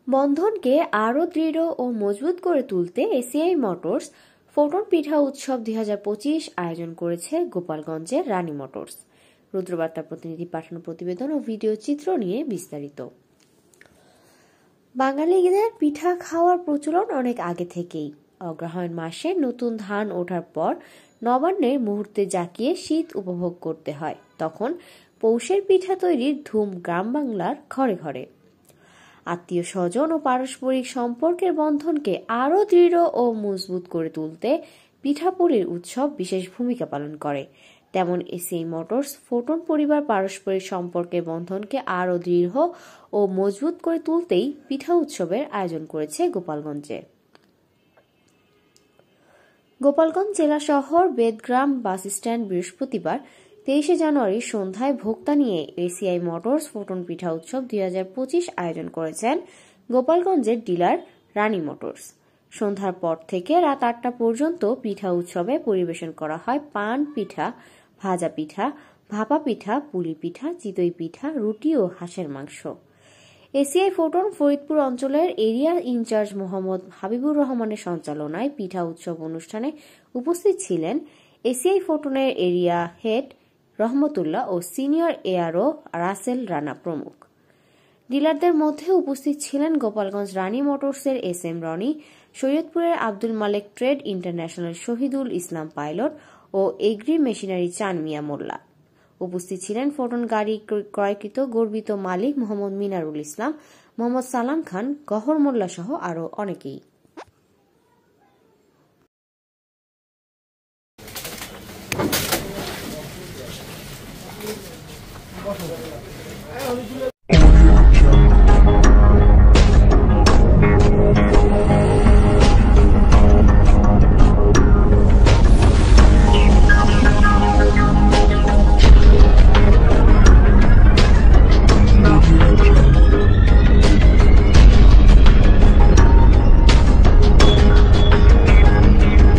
বন্ধনকে আরও দৃঢ় ও মজবুত করে তুলতে এসিআই মোটরস ফোটন পিঠা উৎসব 2025 আয়োজন করেছে গোপালগঞ্জের রানী মোটরস। রুদ্রবার্তা প্রতিনিধি পাঠানো প্রতিবেদন ও ভিডিও চিত্র নিয়ে বিস্তারিত। বাঙালিদের পিঠা খাওয়ার প্রচলন অনেক আগে থেকেই। অগ্রহায়ণ মাসে নতুন ধান ওঠার পর নবান্নের মুহূর্তে জাকিয়ে শীত উপভোগ করতে হয়, তখন পৌষের পিঠা তৈরির ধুম গ্রাম বাংলার ঘরে ঘরে। আত্মীয় স্বজন ও পারস্পরিক সম্পর্কের বন্ধনকে আরও দৃঢ় ও মজবুত করে তুলতে পিঠাপুলির উৎসব বিশেষ ভূমিকা পালন করে। তেমন এসিআই মোটরস ফোটন পরিবার পারস্পরিক সম্পর্কের বন্ধনকে আরও দৃঢ় ও মজবুত করে তুলতেই পিঠা উৎসবের আয়োজন করেছে গোপালগঞ্জে। গোপালগঞ্জ জেলা শহর বেদগ্রাম বাস স্ট্যান্ড বৃহস্পতিবার 23 জানুয়ারি সন্ধ্যায় ভোক্তা নিয়ে এসিআই মোটরস ফোটন পিঠা উৎসব 2025 আয়োজন করেছেন গোপালগঞ্জের ডিলার রানী মোটরস। সন্ধ্যার পর থেকে রাত 8টা পর্যন্ত পিঠা উৎসবে পরিবেশন করা হয় পান পিঠা, ভাজা পিঠা, ভাপা পিঠা, পুলি পিঠা, চিতই পিঠা, রুটি ও হাঁসের মাংস। এসিআই ফোটন ফরিদপুর অঞ্চলের এরিয়া ইনচার্জ মোহাম্মদ হাবিবুর রহমানের সঞ্চালনায় পিঠা উৎসব অনুষ্ঠানে উপস্থিত ছিলেন এসিআই ফোটনের এরিয়া হেড রহমতুল্লাহ ও সিনিয়র এআরও রাসেল রানা প্রমুখ। ডিলারদের মধ্যে উপস্থিত ছিলেন গোপালগঞ্জ রানী মোটরসের এসএম রনি, সৈয়দপুরের আব্দুল মালেক trade international Shahidul Islam pilot ও এগ্রি মেশিনারি চান মিয়া মোল্লা। উপস্থিত ছিলেন ফোটন গাড়ি ক্রয়কৃত গর্বিত মালিক মোহাম্মদ মিনারুল ইসলাম, মোহাম্মদ সালাম খান, গহর মোল্লা সহ আরও অনেকেই।